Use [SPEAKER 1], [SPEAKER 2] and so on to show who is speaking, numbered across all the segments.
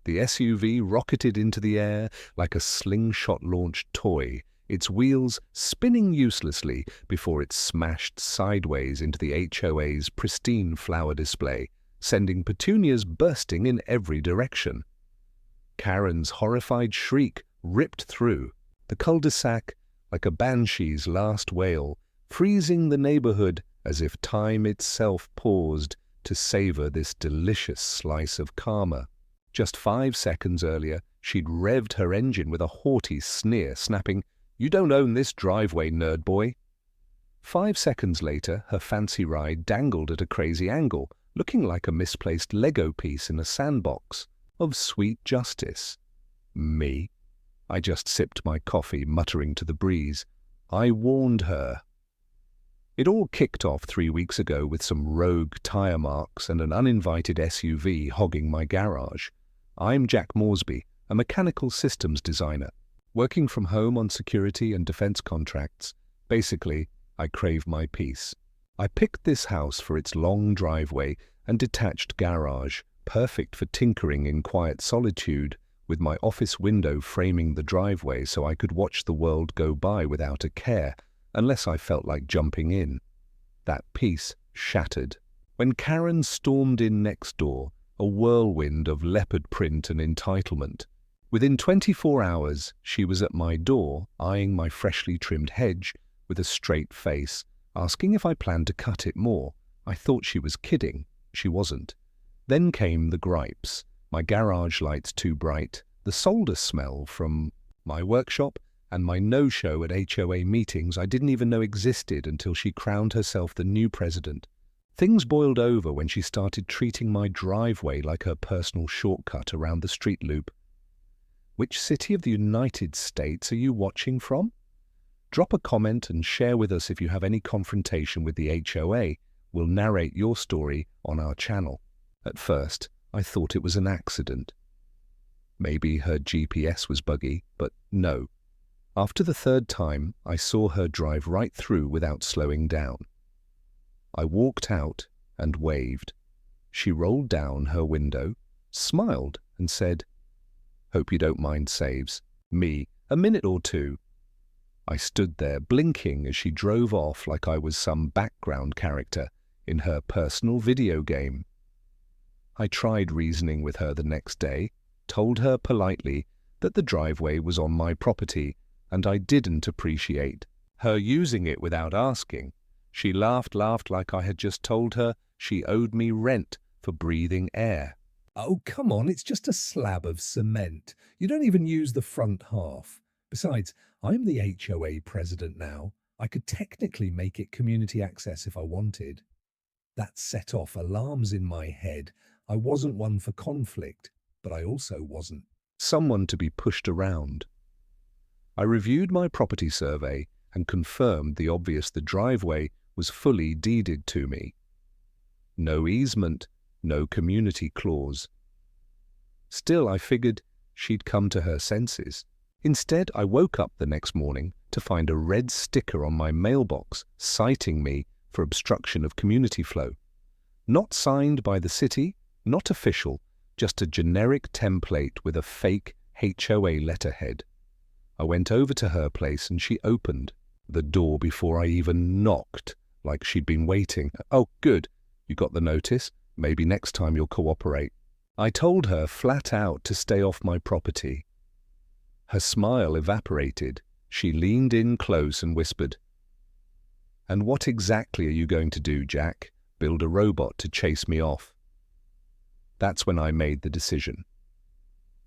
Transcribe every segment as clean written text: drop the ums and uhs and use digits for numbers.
[SPEAKER 1] The SUV rocketed into the air like a slingshot-launched toy, its wheels spinning uselessly before it smashed sideways into the HOA's pristine flower display, sending petunias bursting in every direction. Karen's horrified shriek ripped through the cul-de-sac like a banshee's last wail, freezing the neighborhood as if time itself paused to savor this delicious slice of karma. Just 5 seconds earlier, she'd revved her engine with a haughty sneer, snapping, "You don't own this driveway, nerd boy." 5 seconds later, her fancy ride dangled at a crazy angle, looking like a misplaced Lego piece in a sandbox of sweet justice. Me? I just sipped my coffee, muttering to the breeze. I warned her. It all kicked off 3 weeks ago with some rogue tire marks and an uninvited SUV hogging my garage. I'm Jack Moresby, a mechanical systems designer, working from home on security and defense contracts. Basically, I crave my peace. I picked this house for its long driveway and detached garage, perfect for tinkering in quiet solitude, with my office window framing the driveway so I could watch the world go by without a care, unless I felt like jumping in. That peace shattered when Karen stormed in next door, a whirlwind of leopard print and entitlement. Within 24 hours, she was at my door, eyeing my freshly trimmed hedge with a straight face, asking if I planned to cut it more. I thought she was kidding. She wasn't. Then came the gripes. My garage lights too bright, the solder smell from my workshop, and my no-show at HOA meetings I didn't even know existed until she crowned herself the new president. Things boiled over when she started treating my driveway like her personal shortcut around the street loop. Which city of the United States are you watching from? Drop a comment and share with us if you have any confrontation with the HOA. We'll narrate your story on our channel. At first, I thought it was an accident. Maybe her GPS was buggy, but no. After the 3rd time, I saw her drive right through without slowing down. I walked out and waved. She rolled down her window, smiled, and said, "Hope you don't mind saves. Me, a minute or two." I stood there blinking as she drove off like I was some background character in her personal video game. I tried reasoning with her the next day, told her politely that the driveway was on my property and I didn't appreciate her using it without asking. She laughed like I had just told her she owed me rent for breathing air.
[SPEAKER 2] "Oh, come on, it's just a slab of cement. You don't even use the front half. Besides, I'm the HOA president now. I could technically make it community access if I wanted." That set off alarms in my head. I wasn't one for conflict, but I also wasn't
[SPEAKER 1] someone to be pushed around. I reviewed my property survey and confirmed the obvious: the driveway was fully deeded to me. No easement, no community clause. Still, I figured she'd come to her senses. Instead, I woke up the next morning to find a red sticker on my mailbox citing me for obstruction of community flow. Not signed by the city, not official, just a generic template with a fake HOA letterhead. I went over to her place and she opened the door before I even knocked, like she'd been waiting. "Oh, good. You got the notice. Maybe next time you'll cooperate." I told her flat out to stay off my property. Her smile evaporated. She leaned in close and whispered, "And what exactly are you going to do, Jack? Build a robot to chase me off?" That's when I made the decision.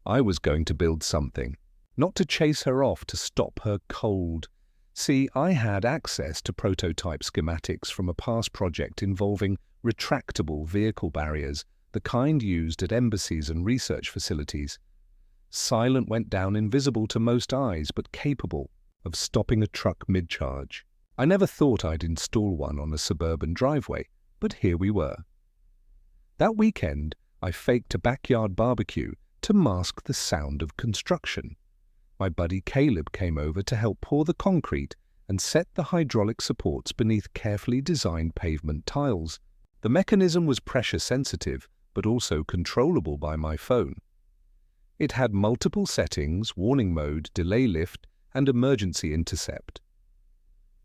[SPEAKER 1] I was going to build something, not to chase her off, to stop her cold. See, I had access to prototype schematics from a past project involving retractable vehicle barriers, the kind used at embassies and research facilities. Silent went down invisible to most eyes, but capable of stopping a truck mid-charge. I never thought I'd install one on a suburban driveway, but here we were. That weekend, I faked a backyard barbecue to mask the sound of construction. My buddy Caleb came over to help pour the concrete and set the hydraulic supports beneath carefully designed pavement tiles. The mechanism was pressure sensitive, but also controllable by my phone. It had multiple settings: warning mode, delay lift, and emergency intercept.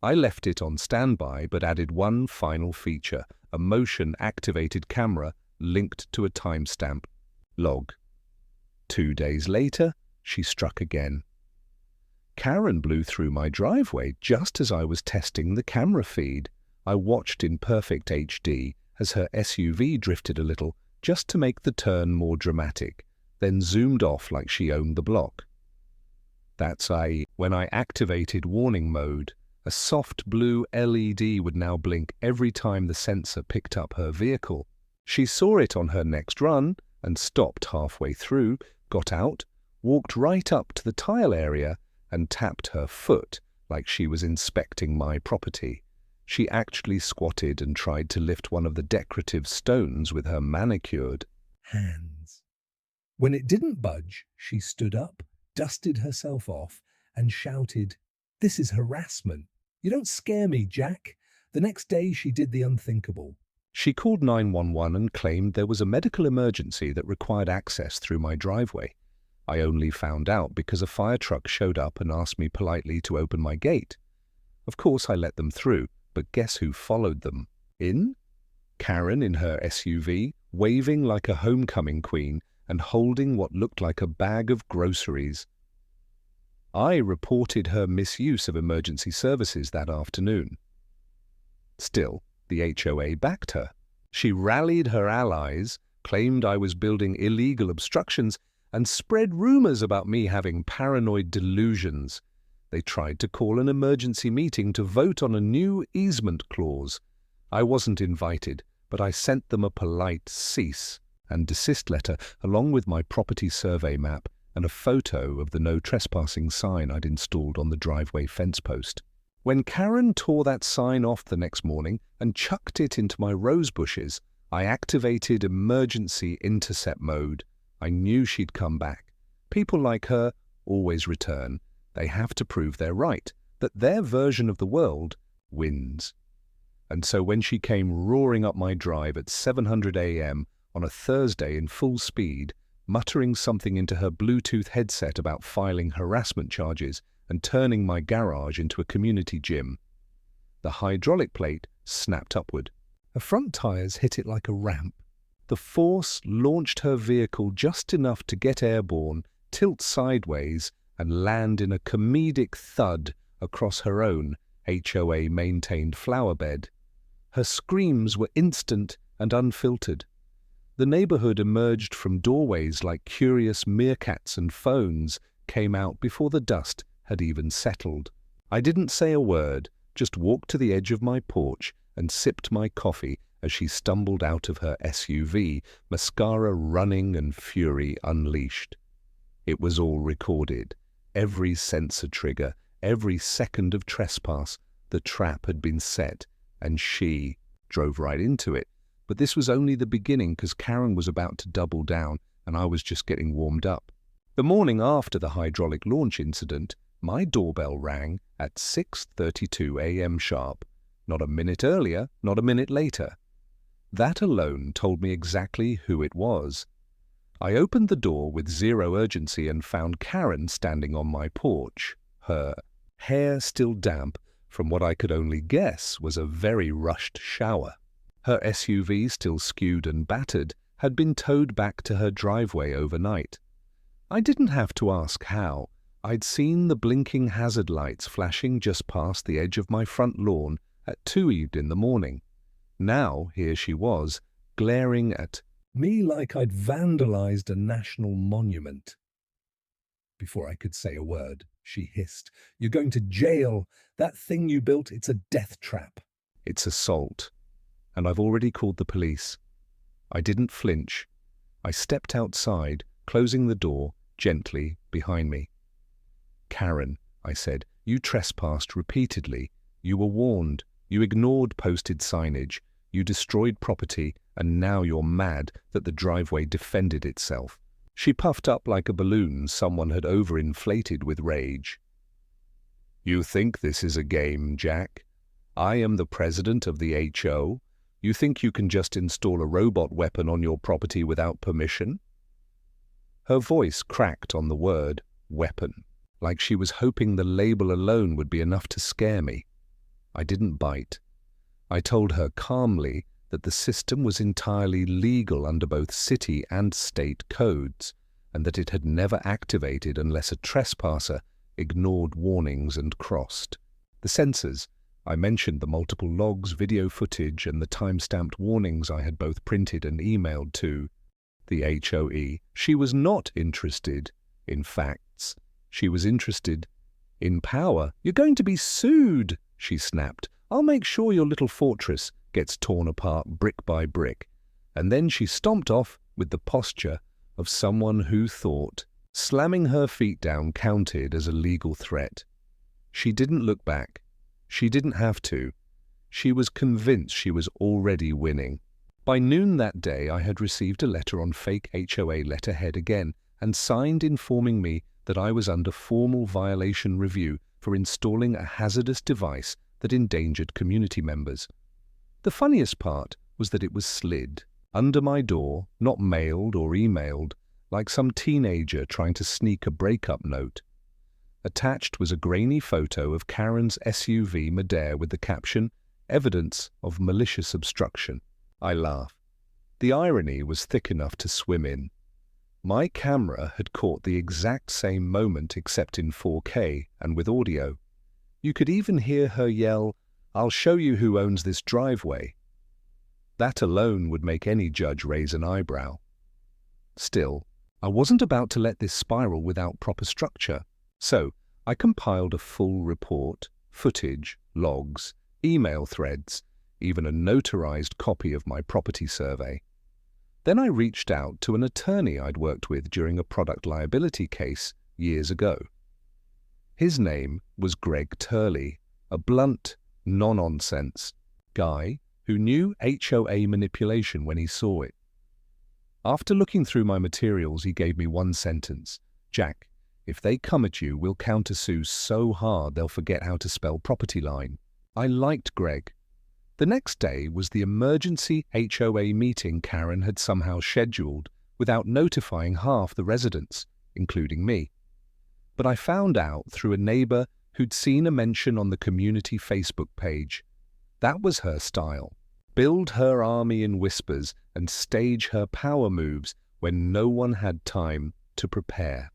[SPEAKER 1] I left it on standby but added one final feature: a motion-activated camera linked to a timestamp log. 2 days later, she struck again. Karen blew through my driveway just as I was testing the camera feed. I watched in perfect HD as her SUV drifted a little just to make the turn more dramatic, then zoomed off like she owned the block. When I activated warning mode, a soft blue LED would now blink every time the sensor picked up her vehicle. She saw it on her next run and stopped halfway through, got out, walked right up to the tile area and tapped her foot like she was inspecting my property. She actually squatted and tried to lift one of the decorative stones with her manicured
[SPEAKER 2] hands. When it didn't budge, she stood up, dusted herself off, and shouted, "This is harassment. You don't scare me, Jack." The next day, she did the unthinkable.
[SPEAKER 1] She called 911 and claimed there was a medical emergency that required access through my driveway. I only found out because a fire truck showed up and asked me politely to open my gate. Of course I let them through, but guess who followed them in? Karen in her SUV, waving like a homecoming queen and holding what looked like a bag of groceries. I reported her misuse of emergency services that afternoon. Still, the HOA backed her. She rallied her allies, claimed I was building illegal obstructions, and spread rumors about me having paranoid delusions. They tried to call an emergency meeting to vote on a new easement clause. I wasn't invited, but I sent them a polite cease and desist letter along with my property survey map and a photo of the no trespassing sign I'd installed on the driveway fence post. When Karen tore that sign off the next morning and chucked it into my rose bushes, I activated emergency intercept mode. I knew she'd come back. People like her always return. They have to prove they're right, that their version of the world wins. And so when she came roaring up my drive at 700 a.m. on a Thursday in full speed, muttering something into her Bluetooth headset about filing harassment charges and turning my garage into a community gym, the hydraulic plate snapped upward. Her front tires hit it like a ramp. The force launched her vehicle just enough to get airborne, tilt sideways, and land in a comedic thud across her own HOA-maintained flower bed. Her screams were instant and unfiltered. The neighborhood emerged from doorways like curious meerkats, and phones came out before the dust had even settled. I didn't say a word, just walked to the edge of my porch and sipped my coffee as she stumbled out of her SUV, mascara running and fury unleashed. It was all recorded. Every sensor trigger, every second of trespass. The trap had been set, and she drove right into it. But this was only the beginning, because Karen was about to double down, and I was just getting warmed up. The morning after the hydraulic launch incident, my doorbell rang at 6:32 a.m. sharp. Not a minute earlier, not a minute later. That alone told me exactly who it was. I opened the door with zero urgency and found Karen standing on my porch, her hair still damp from what I could only guess was a very rushed shower. Her SUV, still skewed and battered, had been towed back to her driveway overnight. I didn't have to ask how. I'd seen the blinking hazard lights flashing just past the edge of my front lawn at 2 in the morning. Now here she was, glaring at
[SPEAKER 2] Me like I'd vandalized a national monument. Before I could say a word, she hissed, "You're going to jail. That thing you built, it's a death trap."
[SPEAKER 1] "It's assault, and I've already called the police." I didn't flinch. I stepped outside, closing the door gently behind me. "Karen," I said, "you trespassed repeatedly. You were warned. You ignored posted signage. You destroyed property, and now you're mad that the driveway defended itself." She puffed up like a balloon someone had overinflated with rage. "You think this is a game, Jack? I am the president of the HO. You think you can just install a robot weapon on your property without permission?" Her voice cracked on the word weapon, like she was hoping the label alone would be enough to scare me. I didn't bite. I told her calmly that the system was entirely legal under both city and state codes, and that it had never activated unless a trespasser ignored warnings and crossed. The sensors, I mentioned the multiple logs, video footage, and the time-stamped warnings I had both printed and emailed to the HOE. She was not interested in facts. She was interested in power. "You're going to be sued," she snapped. "I'll make sure your little fortress gets torn apart brick by brick." And then she stomped off with the posture of someone who thought slamming her feet down counted as a legal threat. She didn't look back. She didn't have to. She was convinced she was already winning. By noon that day, I had received a letter on fake HOA letterhead again, and signed informing me that I was under formal violation review for installing a hazardous device that endangered community members. The funniest part was that it was slid under my door, not mailed or emailed, like some teenager trying to sneak a breakup note. Attached was a grainy photo of Karen's SUV Madare with the caption, "Evidence of malicious obstruction." I laughed. The irony was thick enough to swim in. My camera had caught the exact same moment except in 4K and with audio. You could even hear her yell, "I'll show you who owns this driveway." That alone would make any judge raise an eyebrow. Still, I wasn't about to let this spiral without proper structure. So, I compiled a full report, footage, logs, email threads, even a notarized copy of my property survey. Then I reached out to an attorney I'd worked with during a product liability case years ago. His name was Greg Turley, a blunt, no-nonsense guy who knew HOA manipulation when he saw it. After looking through my materials, he gave me one sentence: "Jack, if they come at you, we'll countersue so hard they'll forget how to spell property line." I liked Greg. The next day was the emergency HOA meeting Karen had somehow scheduled without notifying half the residents, including me. But I found out through a neighbor who'd seen a mention on the community Facebook page. That was her style. Build her army in whispers and stage her power moves when no one had time to prepare.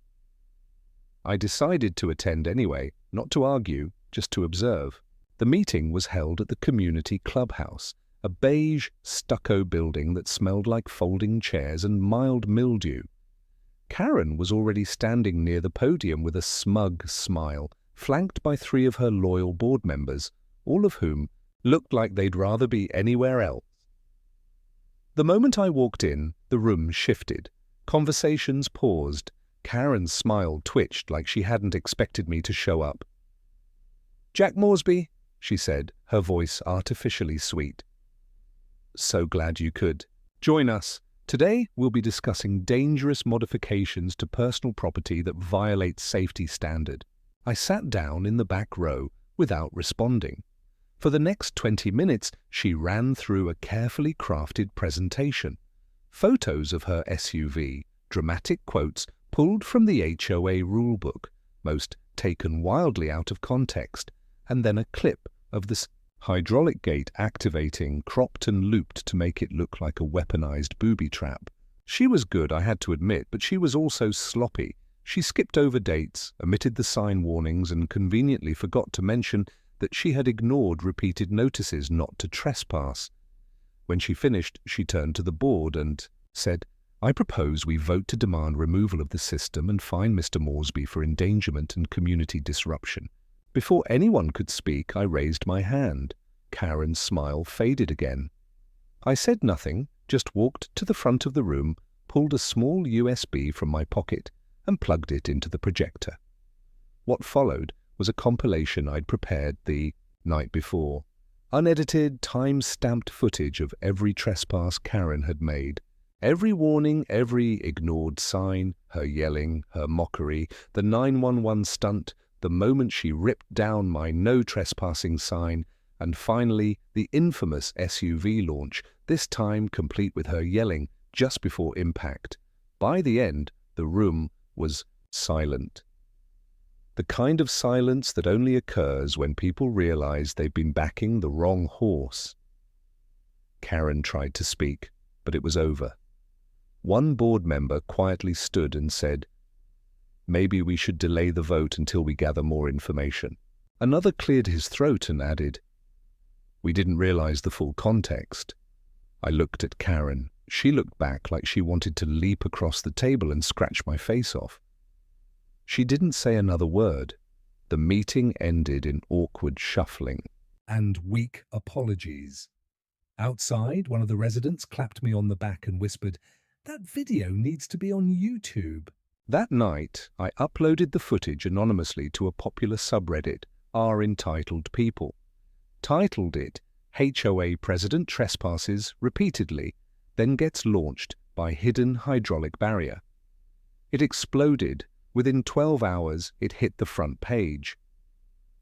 [SPEAKER 1] I decided to attend anyway, not to argue, just to observe. The meeting was held at the community clubhouse, a beige stucco building that smelled like folding chairs and mild mildew. Karen was already standing near the podium with a smug smile, flanked by 3 of her loyal board members, all of whom looked like they'd rather be anywhere else. The moment I walked in, the room shifted. Conversations paused. Karen's smile twitched like she hadn't expected me to show up. "Jack Moresby," she said, her voice artificially sweet. "So glad you could join us. Today we'll be discussing dangerous modifications to personal property that violate safety standard." I sat down in the back row without responding. For the next 20 minutes, she ran through a carefully crafted presentation. Photos of her SUV, dramatic quotes pulled from the HOA rulebook, most taken wildly out of context, and then a clip of the hydraulic gate activating, cropped and looped to make it look like a weaponized booby trap. She was good, I had to admit, but she was also sloppy. She skipped over dates, omitted the sign warnings, and conveniently forgot to mention that she had ignored repeated notices not to trespass. When she finished, she turned to the board and said, "I propose we vote to demand removal of the system and fine Mr. Moresby for endangerment and community disruption." Before anyone could speak, I raised my hand. Karen's smile faded again. I said nothing, just walked to the front of the room, pulled a small USB from my pocket, and plugged it into the projector. What followed was a compilation I'd prepared the night before. Unedited, time-stamped footage of every trespass Karen had made. Every warning, every ignored sign, her yelling, her mockery, the 911 stunt, the moment she ripped down my no trespassing sign, and finally the infamous SUV launch, this time complete with her yelling just before impact. By the end, The room was silent. The kind of silence that only occurs when people realize they've been backing the wrong horse. Karen tried to speak, but it was over. One board member quietly stood and said, "Maybe we should delay the vote until we gather more information." Another cleared his throat and added, "We didn't realize the full context." I looked at Karen. She looked back like she wanted to leap across the table and scratch my face off. She didn't say another word. The meeting ended in awkward shuffling
[SPEAKER 2] and weak apologies. Outside, one of the residents clapped me on the back and whispered, "That video needs to be on YouTube."
[SPEAKER 1] That night, I uploaded the footage anonymously to a popular subreddit, R Entitled People. Titled it, "HOA President Trespasses Repeatedly, Then Gets Launched by Hidden Hydraulic Barrier." It exploded. Within 12 hours, it hit the front page.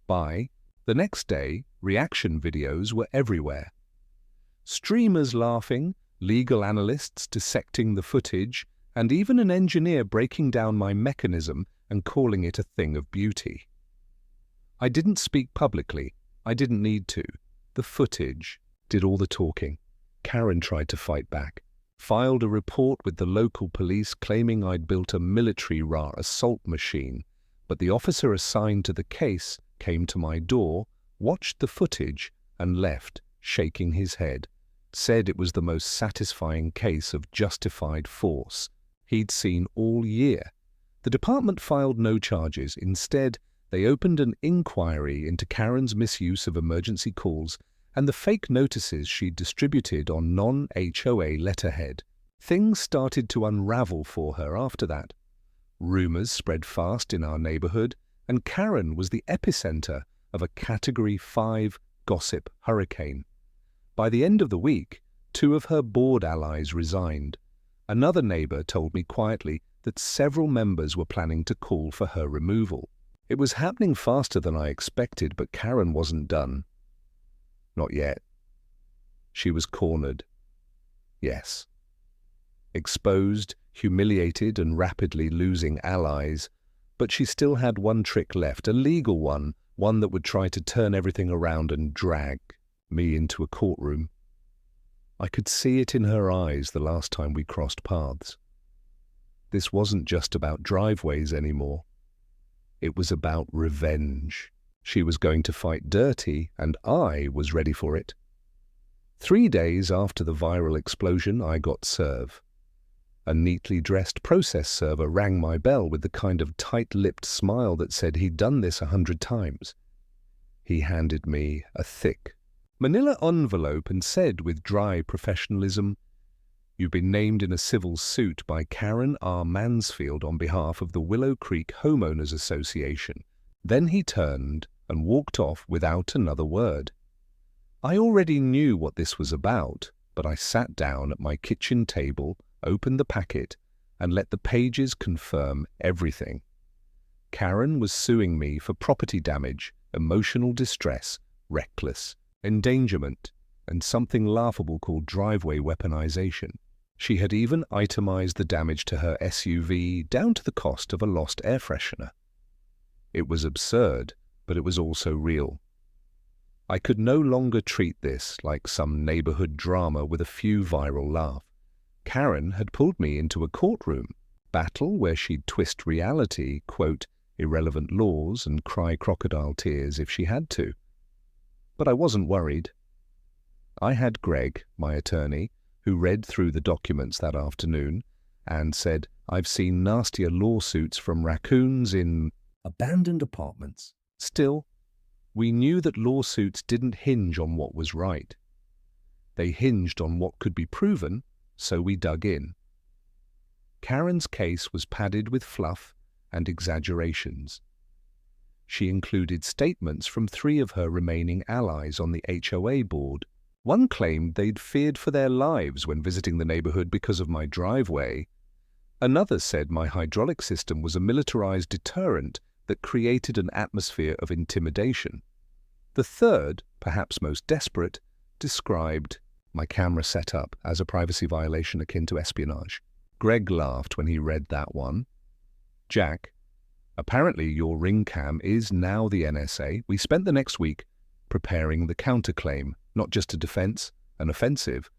[SPEAKER 1] By the next day, reaction videos were everywhere. Streamers laughing, legal analysts dissecting the footage, and even an engineer breaking down my mechanism and calling it a thing of beauty. I didn't speak publicly. I didn't need to. The footage did all the talking. Karen tried to fight back, filed a report with the local police claiming I'd built a military assault machine, but the officer assigned to the case came to my door, watched the footage, and left, shaking his head. Said it was the most satisfying case of justified force he'd seen all year. The department filed no charges. Instead, they opened an inquiry into Karen's misuse of emergency calls and the fake notices she'd distributed on non-HOA letterhead. Things started to unravel for her after that. Rumors spread fast in our neighborhood, and Karen was the epicenter of a Category 5 gossip hurricane. By the end of the week, 2 of her board allies resigned. Another neighbor told me quietly that several members were planning to call for her removal. It was happening faster than I expected, but Karen wasn't done. Not yet. She was cornered. Yes. Exposed, humiliated, and rapidly losing allies, but she still had one trick left, a legal one that would try to turn everything around and drag me into a courtroom. I could see it in her eyes the last time we crossed paths. This wasn't just about driveways anymore. It was about revenge. She was going to fight dirty, and I was ready for it. 3 days after the viral explosion, I got serve. A neatly dressed process server rang my bell with the kind of tight-lipped smile that said he'd done this 100 times. He handed me a thick manila envelope and said with dry professionalism, "You've been named in a civil suit by Karen R. Mansfield on behalf of the Willow Creek Homeowners Association." Then he turned and walked off without another word. I already knew what this was about, but I sat down at my kitchen table, opened the packet, and let the pages confirm everything. Karen was suing me for property damage, emotional distress, reckless endangerment, and something laughable called driveway weaponization. She had even itemized the damage to her SUV down to the cost of a lost air freshener. It was absurd, but it was also real. I could no longer treat this like some neighborhood drama with a few viral laughs. Karen had pulled me into a courtroom battle where she'd twist reality, quote, irrelevant laws, and cry crocodile tears if she had to. But I wasn't worried. I had Greg, my attorney, who read through the documents that afternoon and said, "I've seen nastier lawsuits from raccoons in
[SPEAKER 2] abandoned apartments."
[SPEAKER 1] Still, we knew that lawsuits didn't hinge on what was right. They hinged on what could be proven, so we dug in. Karen's case was padded with fluff and exaggerations. She included statements from 3 of her remaining allies on the HOA board. One claimed they'd feared for their lives when visiting the neighborhood because of my driveway. Another said my hydraulic system was a militarized deterrent that created an atmosphere of intimidation. The third, perhaps most desperate, described my camera setup as a privacy violation akin to espionage. Greg laughed when he read that one. Jack, apparently your ring cam is now the NSA. We spent the next week preparing the counterclaim, not just a defense, an offensive.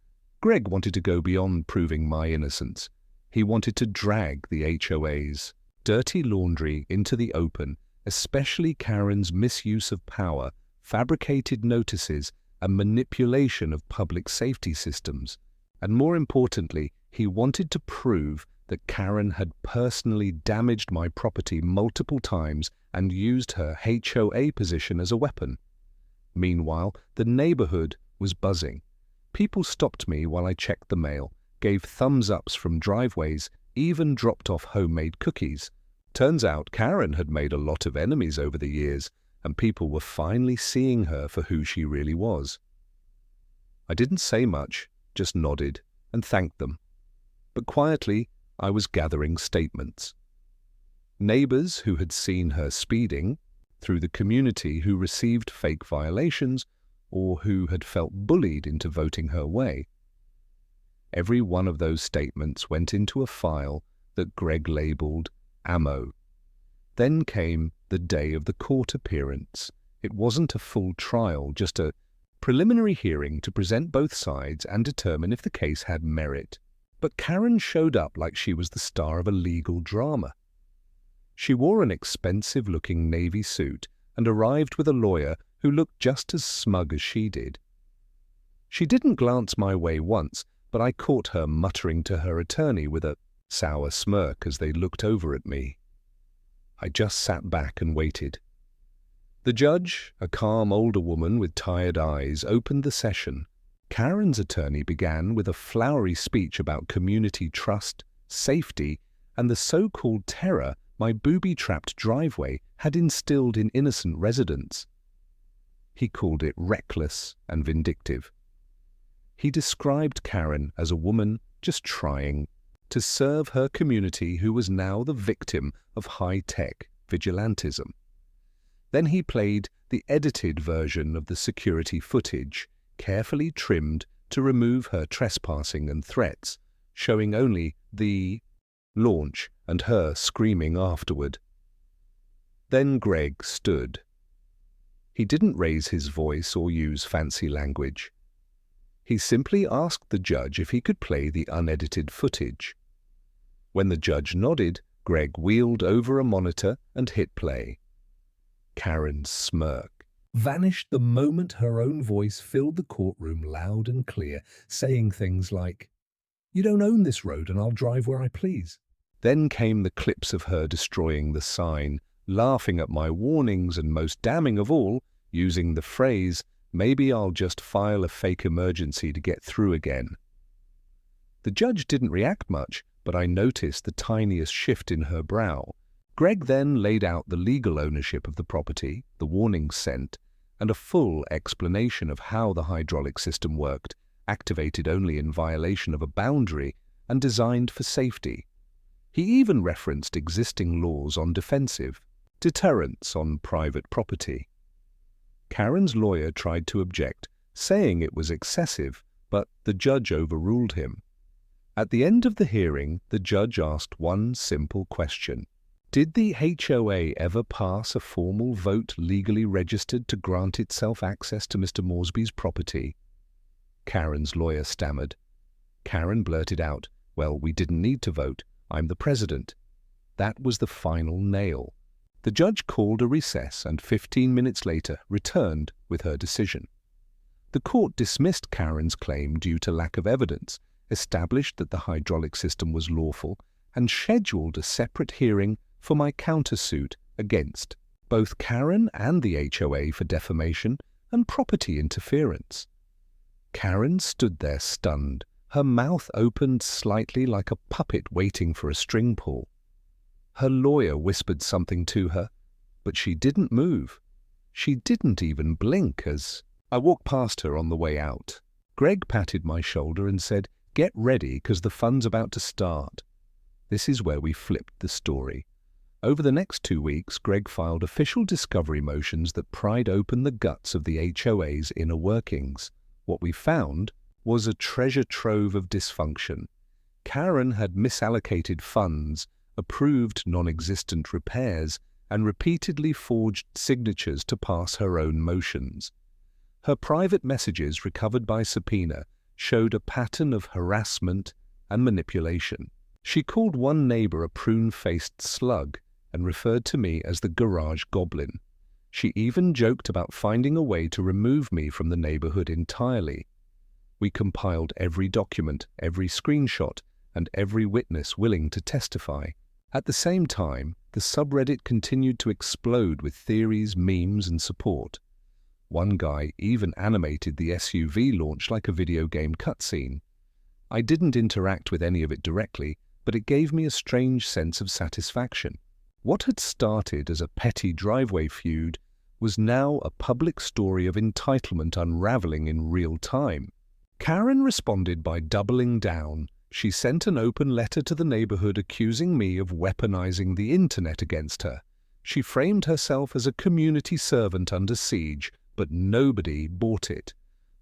[SPEAKER 1] Greg wanted to go beyond proving my innocence. He wanted to drag the HOA's dirty laundry into the open, especially Karen's misuse of power, fabricated notices, and manipulation of public safety systems. And more importantly, he wanted to prove that Karen had personally damaged my property multiple times and used her HOA position as a weapon. Meanwhile, the neighborhood was buzzing. People stopped me while I checked the mail, gave thumbs-ups from driveways, even dropped off homemade cookies. Turns out Karen had made a lot of enemies over the years, and people were finally seeing her for who she really was. I didn't say much, just nodded and thanked them. But quietly, I was gathering statements. Neighbors who had seen her speeding, through the community who received fake violations, or who had felt bullied into voting her way. Every one of those statements went into a file that Greg labeled ammo. Then came the day of the court appearance. It wasn't a full trial, just a preliminary hearing to present both sides and determine if the case had merit. But Karen showed up like she was the star of a legal drama. She wore an expensive-looking navy suit and arrived with a lawyer who looked just as smug as she did. She didn't glance my way once, but I caught her muttering to her attorney with a sour smirk as they looked over at me. I just sat back and waited. The judge, a calm older woman with tired eyes, opened the session. Karen's attorney began with a flowery speech about community trust, safety, and the so-called terror my booby-trapped driveway had instilled in innocent residents. He called it reckless and vindictive. He described Karen as a woman just trying to serve her community who was now the victim of high-tech vigilantism. Then he played the edited version of the security footage, carefully trimmed to remove her trespassing and threats, showing only the launch and her screaming afterward. Then Greg stood. He didn't raise his voice or use fancy language. He simply asked the judge if he could play the unedited footage. When the judge nodded, Greg wheeled over a monitor and hit play. Karen's smirk
[SPEAKER 2] vanished the moment her own voice filled the courtroom loud and clear, saying things like, "You don't own this road and I'll drive where I please."
[SPEAKER 1] Then came the clips of her destroying the sign, laughing at my warnings, and most damning of all, using the phrase, "Maybe I'll just file a fake emergency to get through again." The judge didn't react much, but I noticed the tiniest shift in her brow. Greg then laid out the legal ownership of the property, the warnings sent, and a full explanation of how the hydraulic system worked, activated only in violation of a boundary and designed for safety. He even referenced existing laws on defensive, deterrence on private property. Karen's lawyer tried to object, saying it was excessive, but the judge overruled him. At the end of the hearing, the judge asked one simple question. Did the HOA ever pass a formal vote legally registered to grant itself access to Mr. Moresby's property? Karen's lawyer stammered. Karen blurted out, "Well, we didn't need to vote. I'm the president." That was the final nail. The judge called a recess and 15 minutes later returned with her decision. The court dismissed Karen's claim due to lack of evidence, established that the hydraulic system was lawful, and scheduled a separate hearing for my countersuit against both Karen and the HOA for defamation and property interference. Karen stood there stunned, her mouth opened slightly like a puppet waiting for a string pull. Her lawyer whispered something to her, but she didn't move. She didn't even blink as I walked past her on the way out. Greg patted my shoulder and said, "Get ready, 'cause the fun's about to start." This is where we flipped the story. Over the next 2 weeks, Greg filed official discovery motions that pried open the guts of the HOA's inner workings. What we found was a treasure trove of dysfunction. Karen had misallocated funds approved non-existent repairs, and repeatedly forged signatures to pass her own motions. Her private messages recovered by subpoena showed a pattern of harassment and manipulation. She called one neighbor a prune-faced slug and referred to me as the garage goblin. She even joked about finding a way to remove me from the neighborhood entirely. We compiled every document, every screenshot, and every witness willing to testify. At the same time, the subreddit continued to explode with theories, memes, and support. One guy even animated the SUV launch like a video game cutscene. I didn't interact with any of it directly, but it gave me a strange sense of satisfaction. What had started as a petty driveway feud was now a public story of entitlement unraveling in real time. Karen responded by doubling down. She sent an open letter to the neighborhood accusing me of weaponizing the internet against her. She framed herself as a community servant under siege, but nobody bought it.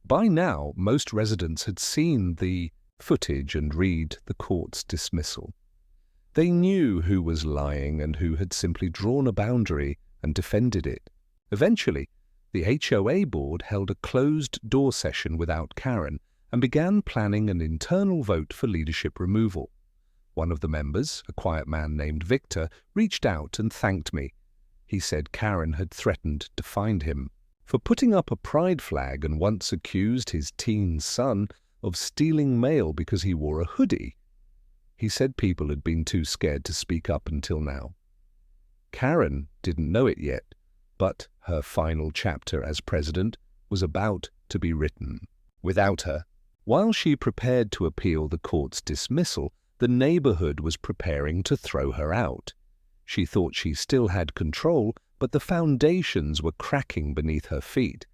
[SPEAKER 1] By now, most residents had seen the footage and read the court's dismissal. They knew who was lying and who had simply drawn a boundary and defended it. Eventually, the HOA board held a closed-door session without Karen and began planning an internal vote for leadership removal. One of the members, a quiet man named Victor, reached out and thanked me. He said Karen had threatened to find him for putting up a pride flag and once accused his teen son of stealing mail because he wore a hoodie. He said people had been too scared to speak up until now. Karen didn't know it yet, but her final chapter as president was about to be written. Without her, while she prepared to appeal the court's dismissal, the neighborhood was preparing to throw her out. She thought she still had control, but the foundations were cracking beneath her feet.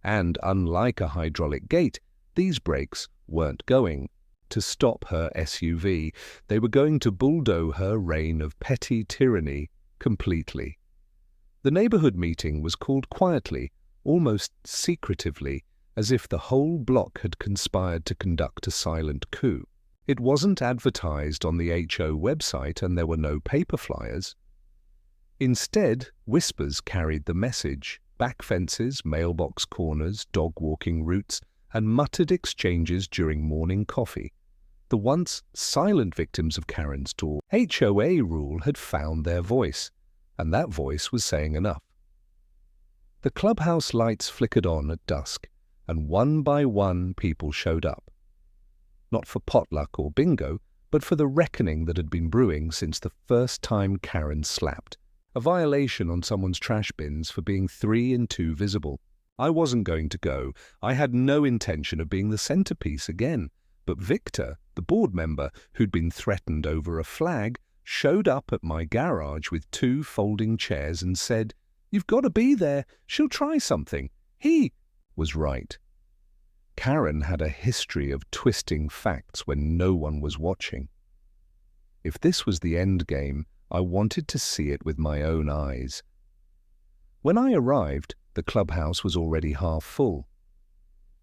[SPEAKER 1] And unlike a hydraulic gate, these brakes weren't going to stop her SUV. They were going to bulldoze her reign of petty tyranny completely. The neighborhood meeting was called quietly, almost secretively, as if the whole block had conspired to conduct a silent coup. It wasn't advertised on the HO website and there were no paper flyers. Instead, whispers carried the message: back fences, mailbox corners, dog-walking routes, and muttered exchanges during morning coffee. The once silent victims of Karen's talk, HOA rule had found their voice, and that voice was saying enough. The clubhouse lights flickered on at dusk, and one by one people showed up. Not for potluck or bingo, but for the reckoning that had been brewing since the first time Karen slapped. A violation on someone's trash bins for being 3 and 2 visible. I wasn't going to go. I had no intention of being the centerpiece again. But Victor, the board member who'd been threatened over a flag, showed up at my garage with 2 folding chairs and said, "You've got to be there. She'll try something." He was right. Karen had a history of twisting facts when no one was watching. If this was the end game, I wanted to see it with my own eyes. When I arrived, the clubhouse was already half full.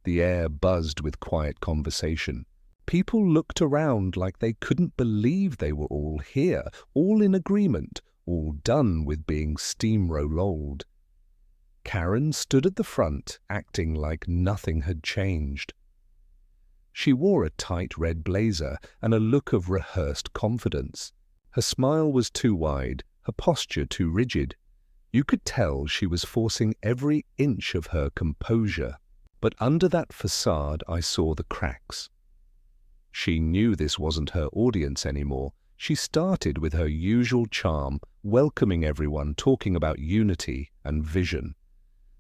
[SPEAKER 1] The air buzzed with quiet conversation. People looked around like they couldn't believe they were all here, all in agreement, all done with being steamrolled. Karen stood at the front, acting like nothing had changed. She wore a tight red blazer and a look of rehearsed confidence. Her smile was too wide, her posture too rigid. You could tell she was forcing every inch of her composure. But under that facade, I saw the cracks. She knew this wasn't her audience anymore. She started with her usual charm, welcoming everyone, talking about unity and vision.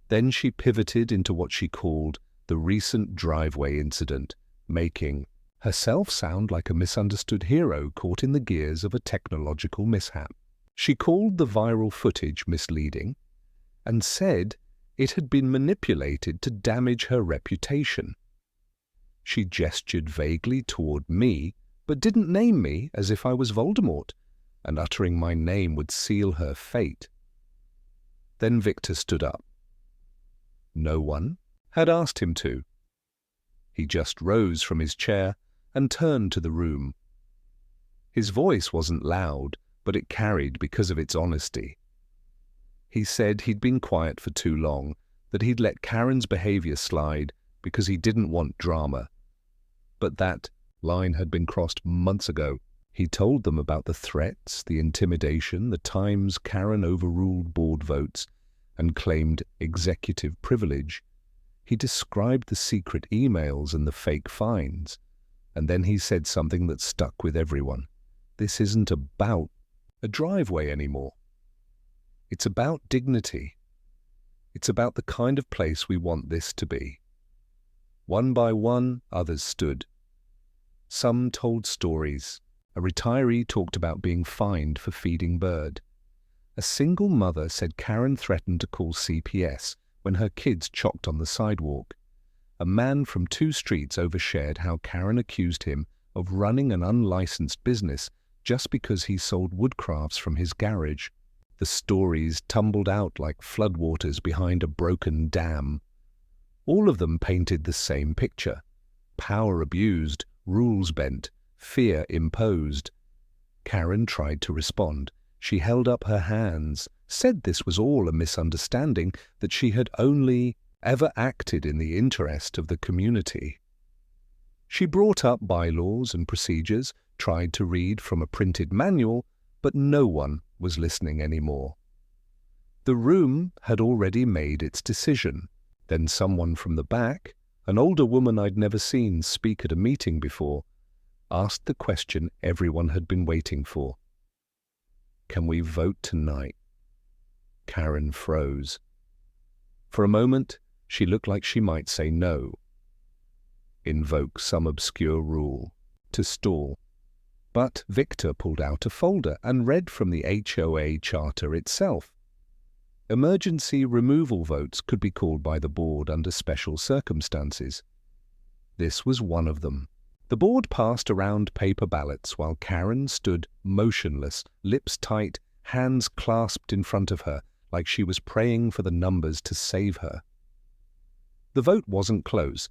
[SPEAKER 1] Then she pivoted into what she called the recent driveway incident, making herself sound like a misunderstood hero caught in the gears of a technological mishap. She called the viral footage misleading and said it had been manipulated to damage her reputation. She gestured vaguely toward me, but didn't name me as if I was Voldemort, and uttering my name would seal her fate. Then Victor stood up. No one had asked him to. He just rose from his chair and turned to the room. His voice wasn't loud, but it carried because of its honesty. He said he'd been quiet for too long, that he'd let Karen's behavior slide because he didn't want drama. But that line had been crossed months ago. He told them about the threats, the intimidation, the times Karen overruled board votes and claimed executive privilege. He described the secret emails and the fake fines. And then he said something that stuck with everyone. This isn't about a driveway anymore. It's about dignity. It's about the kind of place we want this to be. One by one, others stood. Some told stories. A retiree talked about being fined for feeding bird. A single mother said Karen threatened to call CPS when her kids chocked on the sidewalk. A man from 2 streets overshared how Karen accused him of running an unlicensed business just because he sold woodcrafts from his garage. The stories tumbled out like floodwaters behind a broken dam. All of them painted the same picture. Power abused, rules bent, fear imposed. Karen tried to respond. She held up her hands, said this was all a misunderstanding, that she had only ever acted in the interest of the community. She brought up bylaws and procedures, tried to read from a printed manual, but no one was listening anymore. The room had already made its decision. Then someone from the back, an older woman I'd never seen speak at a meeting before, asked the question everyone had been waiting for. Can we vote tonight? Karen froze. For a moment, she looked like she might say no. Invoke some obscure rule. To stall. But Victor pulled out a folder and read from the HOA charter itself. Emergency removal votes could be called by the board under special circumstances. This was one of them. The board passed around paper ballots while Karen stood motionless, lips tight, hands clasped in front of her, like she was praying for the numbers to save her. The vote wasn't close.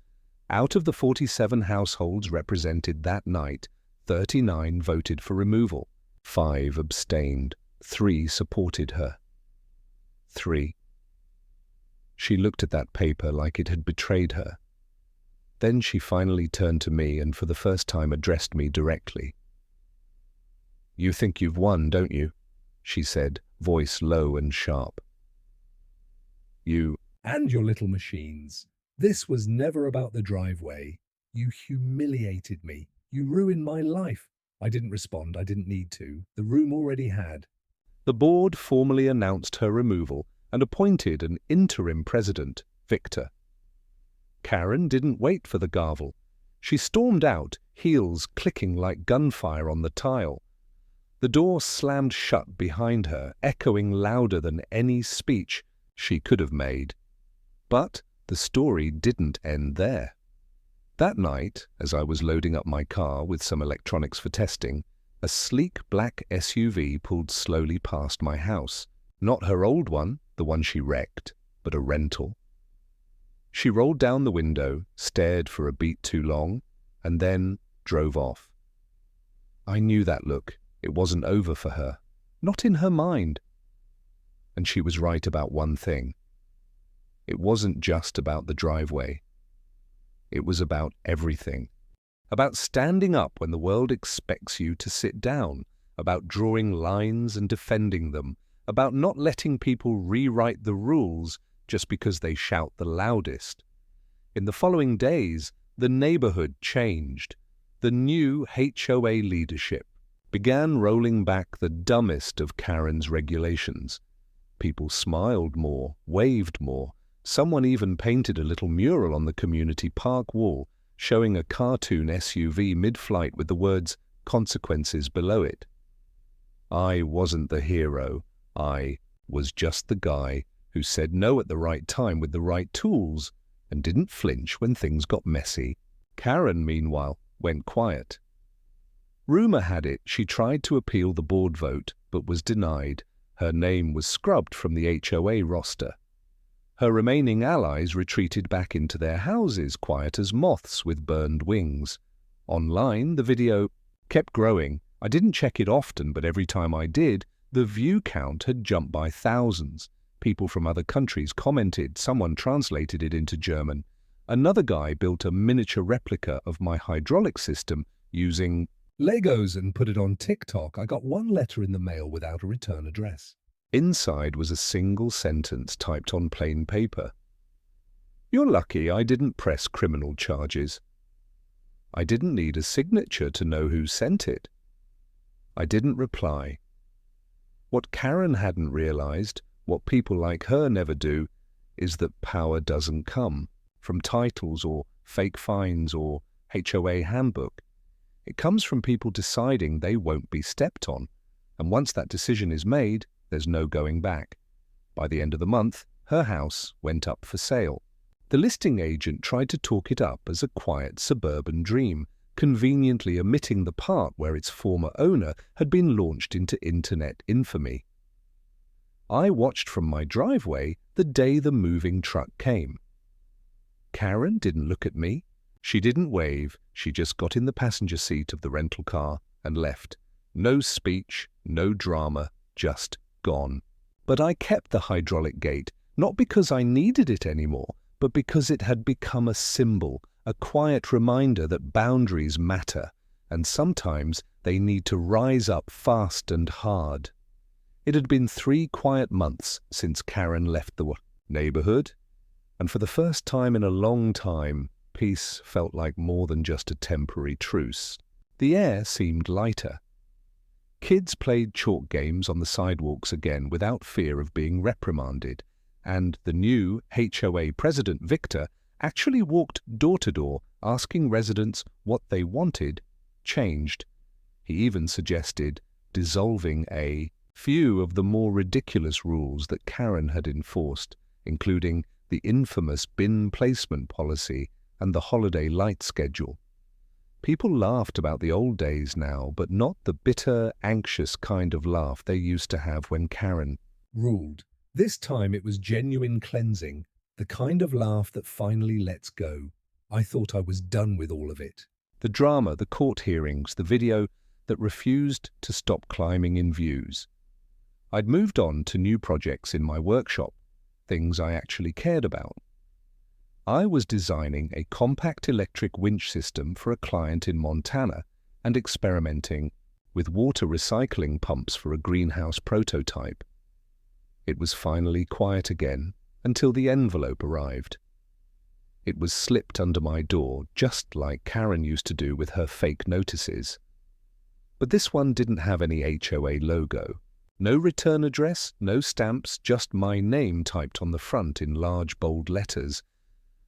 [SPEAKER 1] Out of the 47 households represented that night, 39 voted for removal, 5 abstained, 3 supported her. 3. She looked at that paper like it had betrayed her. Then she finally turned to me and for the first time addressed me directly. "You think you've won, don't you?" she said, voice low and sharp. "You..."
[SPEAKER 2] And your little machines. This was never about the driveway. You humiliated me. You ruined my life. I didn't respond. I didn't need to. The room already had.
[SPEAKER 1] The board formally announced her removal and appointed an interim president, Victor. Karen didn't wait for the gavel. She stormed out, heels clicking like gunfire on the tile. The door slammed shut behind her, echoing louder than any speech she could have made. But the story didn't end there. That night, as I was loading up my car with some electronics for testing, a sleek black SUV pulled slowly past my house. Not her old one, the one she wrecked, but a rental. She rolled down the window, stared for a beat too long, and then drove off. I knew that look. It wasn't over for her. Not in her mind. And she was right about one thing. It wasn't just about the driveway. It was about everything. About standing up when the world expects you to sit down, about drawing lines and defending them, about not letting people rewrite the rules just because they shout the loudest. In the following days, the neighborhood changed. The new HOA leadership began rolling back the dumbest of Karen's regulations. People smiled more, waved more. Someone even painted a little mural on the community park wall, showing a cartoon SUV mid-flight with the words "consequences" below it. I wasn't the hero. I was just the guy who said no at the right time with the right tools and didn't flinch when things got messy. Karen, meanwhile, went quiet. Rumor had it she tried to appeal the board vote, but was denied. Her name was scrubbed from the HOA roster. Her remaining allies retreated back into their houses, quiet as moths with burned wings. Online, the video kept growing. I didn't check it often, but every time I did, the view count had jumped by thousands. People from other countries commented, someone translated it into German. Another guy built a miniature replica of my hydraulic system using
[SPEAKER 2] Legos and put it on TikTok. I got one letter in the mail without a return address.
[SPEAKER 1] Inside was a single sentence typed on plain paper. "You're lucky I didn't press criminal charges." I didn't need a signature to know who sent it. I didn't reply. What Karen hadn't realized, what people like her never do, is that power doesn't come from titles or fake fines or HOA handbook. It comes from people deciding they won't be stepped on, and once that decision is made, there's no going back. By the end of the month, her house went up for sale. The listing agent tried to talk it up as a quiet suburban dream, conveniently omitting the part where its former owner had been launched into internet infamy. I watched from my driveway the day the moving truck came. Karen didn't look at me. She didn't wave. She just got in the passenger seat of the rental car and left. No speech, no drama, just gone. But I kept the hydraulic gate, not because I needed it anymore, but because it had become a symbol, a quiet reminder that boundaries matter, and sometimes they need to rise up fast and hard. It had been 3 quiet months since Karen left the neighborhood, and for the first time in a long time, peace felt like more than just a temporary truce. The air seemed lighter. Kids played chalk games on the sidewalks again without fear of being reprimanded, and the new HOA president, Victor, actually walked door to door asking residents what they wanted changed. He even suggested dissolving a few of the more ridiculous rules that Karen had enforced, including the infamous bin placement policy and the holiday light schedule. People laughed about the old days now, but not the bitter, anxious kind of laugh they used to have when Karen
[SPEAKER 2] Ruled. This time it was genuine cleansing, the kind of laugh that finally lets go. I thought I was done with all of it.
[SPEAKER 1] The drama, the court hearings, the video that refused to stop climbing in views. I'd moved on to new projects in my workshop, things I actually cared about. I was designing a compact electric winch system for a client in Montana and experimenting with water recycling pumps for a greenhouse prototype. It was finally quiet again until the envelope arrived. It was slipped under my door, just like Karen used to do with her fake notices. But this one didn't have any HOA logo. No return address, no stamps, just my name typed on the front in large bold letters.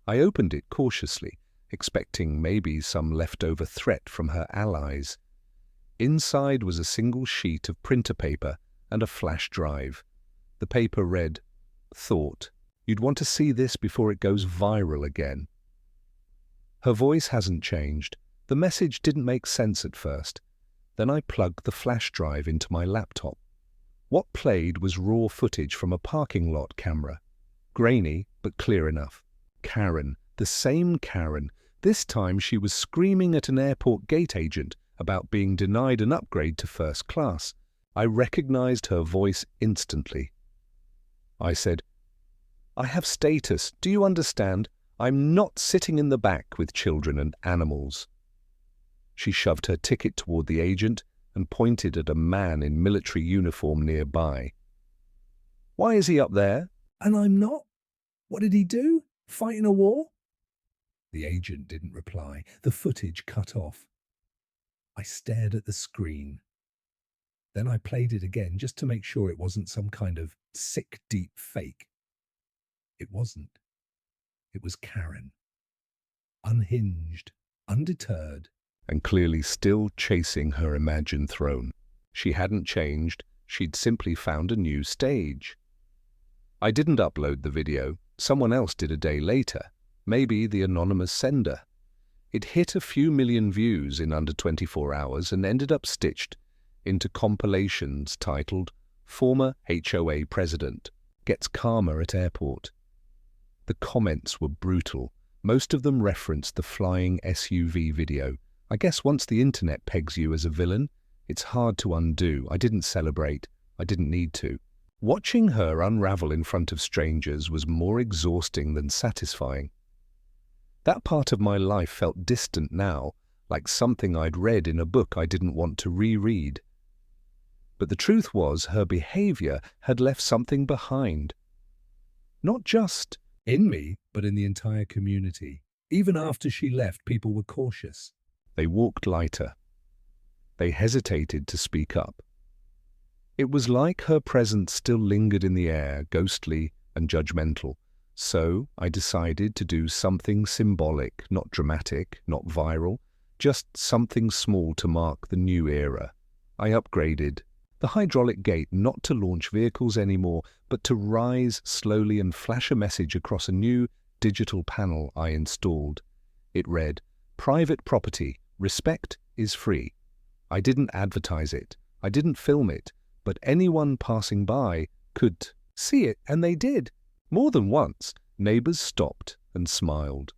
[SPEAKER 1] I opened it cautiously, expecting maybe some leftover threat from her allies. Inside was a single sheet of printer paper and a flash drive. The paper read, "Thought, you'd want to see this before it goes viral again." Her voice hasn't changed. The message didn't make sense at first. Then I plugged the flash drive into my laptop. What played was raw footage from a parking lot camera. Grainy, but clear enough. Karen, the same Karen. This time she was screaming at an airport gate agent about being denied an upgrade to first class. I recognized her voice instantly. I said, "I have status. Do you understand? I'm not sitting in the back with children and animals." She shoved her ticket toward the agent and pointed at a man in military uniform nearby. "Why is he up there?"
[SPEAKER 2] And I'm not? What did he do? Fighting a war? The agent didn't reply. The footage cut off. I stared at the screen. Then I played it again just to make sure it wasn't some kind of sick, deep fake. It wasn't. It was Karen. Unhinged, undeterred,
[SPEAKER 1] and clearly still chasing her imagined throne. She hadn't changed. She'd simply found a new stage. I didn't upload the video. Someone else did a day later. Maybe the anonymous sender. It hit a few million views in under 24 hours and ended up stitched into compilations titled "Former HOA President Gets Karma at Airport." The comments were brutal. Most of them referenced the flying SUV video. I guess once the internet pegs you as a villain, It's hard to undo. I didn't celebrate. I didn't need to. Watching her unravel in front of strangers was more exhausting than satisfying. That part of my life felt distant now, like something I'd read in a book I didn't want to reread. But the truth was, her behavior had left something behind. Not just
[SPEAKER 2] In me, but in the entire community. Even after she left, people were cautious.
[SPEAKER 1] they walked lighter. They hesitated to speak up. It was like her presence still lingered in the air, ghostly and judgmental. So I decided to do something symbolic, not dramatic, not viral, just something small to mark the new era. I upgraded the hydraulic gate not to launch vehicles anymore, but to rise slowly and flash a message across a new digital panel I installed. It read, "Private property, respect is free." I didn't advertise it. I didn't film it, but anyone passing by could see it, and they did. More than once, neighbors stopped and smiled.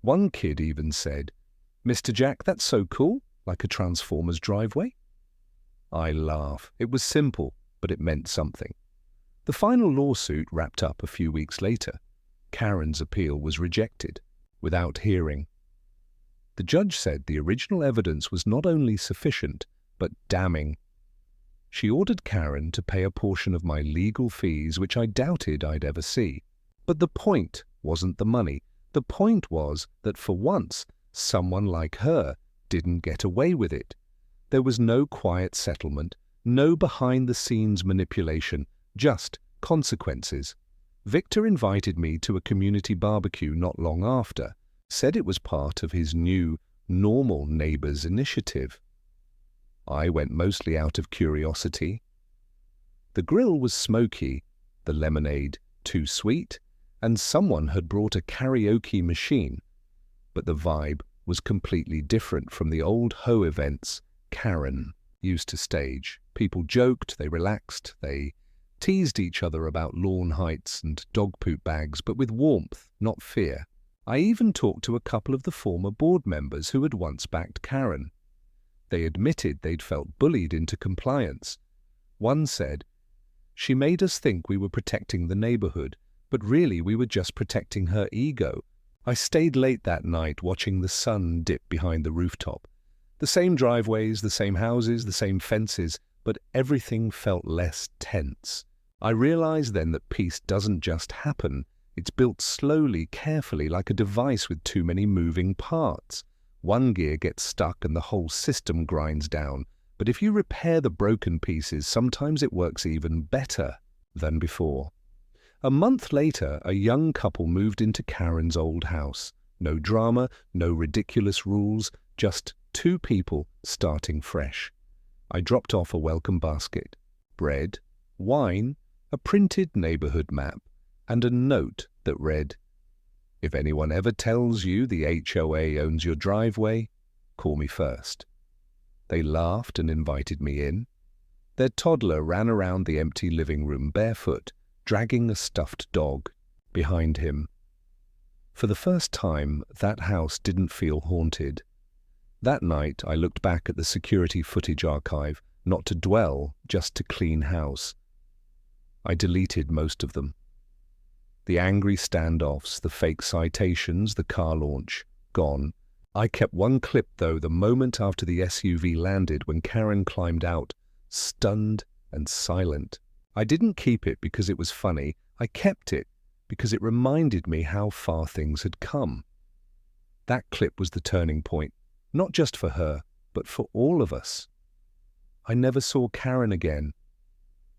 [SPEAKER 1] One kid even said, "Mr. Jack, that's so cool, like a Transformer's driveway." I laugh. It was simple, but it meant something. The final lawsuit wrapped up a few weeks later. Karen's appeal was rejected, without hearing. The judge said the original evidence was not only sufficient, but damning. She ordered Karen to pay a portion of my legal fees, which I doubted I'd ever see. But the point wasn't the money. The point was that for once, someone like her didn't get away with it. There was no quiet settlement, no behind-the-scenes manipulation, just consequences. Victor invited me to a community barbecue not long after, said it was part of his new Normal Neighbors initiative. I went mostly out of curiosity. The grill was smoky, the lemonade too sweet, and someone had brought a karaoke machine. But the vibe was completely different from the old HOA events Karen used to stage. People joked, they relaxed, they teased each other about lawn heights and dog poop bags, but with warmth, not fear. I even talked to a couple of the former board members who had once backed Karen. They admitted they'd felt bullied into compliance. One said, "She made us think we were protecting the neighborhood, but really we were just protecting her ego." I stayed late that night watching the sun dip behind the rooftop. The same driveways, the same houses, the same fences, but everything felt less tense. I realized then that peace doesn't just happen. It's built slowly, carefully, like a device with too many moving parts. One gear gets stuck and the whole system grinds down. But if you repair the broken pieces, sometimes it works even better than before. A month later, a young couple moved into Karen's old house. No drama, no ridiculous rules, just two people starting fresh. I dropped off a welcome basket, bread, wine, a printed neighborhood map, and a note that read, "If anyone ever tells you the HOA owns your driveway, call me first." They laughed and invited me in. Their toddler ran around the empty living room barefoot, dragging a stuffed dog behind him. For the first time, that house didn't feel haunted. That night, I looked back at the security footage archive, not to dwell, just to clean house. I deleted most of them. The angry standoffs, the fake citations, the car launch, gone. I kept one clip, though, the moment after the SUV landed when Karen climbed out, stunned and silent. I didn't keep it because it was funny. I kept it because it reminded me how far things had come. That clip was the turning point, not just for her, but for all of us. I never saw Karen again.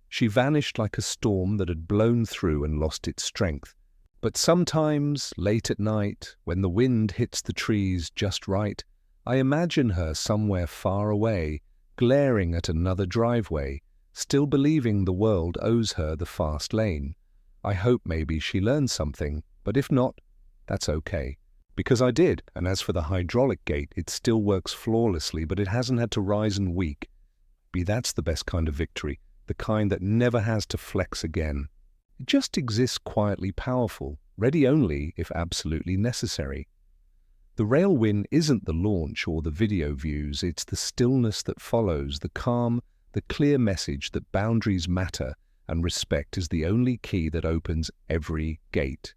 [SPEAKER 1] She vanished like a storm that had blown through and lost its strength. But sometimes, late at night, when the wind hits the trees just right, I imagine her somewhere far away, glaring at another driveway, still believing the world owes her the fast lane. I hope maybe she learned something, but if not, that's okay. Because I did, and as for the hydraulic gate, it still works flawlessly, but it hasn't had to rise and weak. That's the best kind of victory, the kind that never has to flex again. It just exists quietly powerful, ready only if absolutely necessary. The rail win isn't the launch or the video views, it's the stillness that follows, the calm, the clear message that boundaries matter and respect is the only key that opens every gate.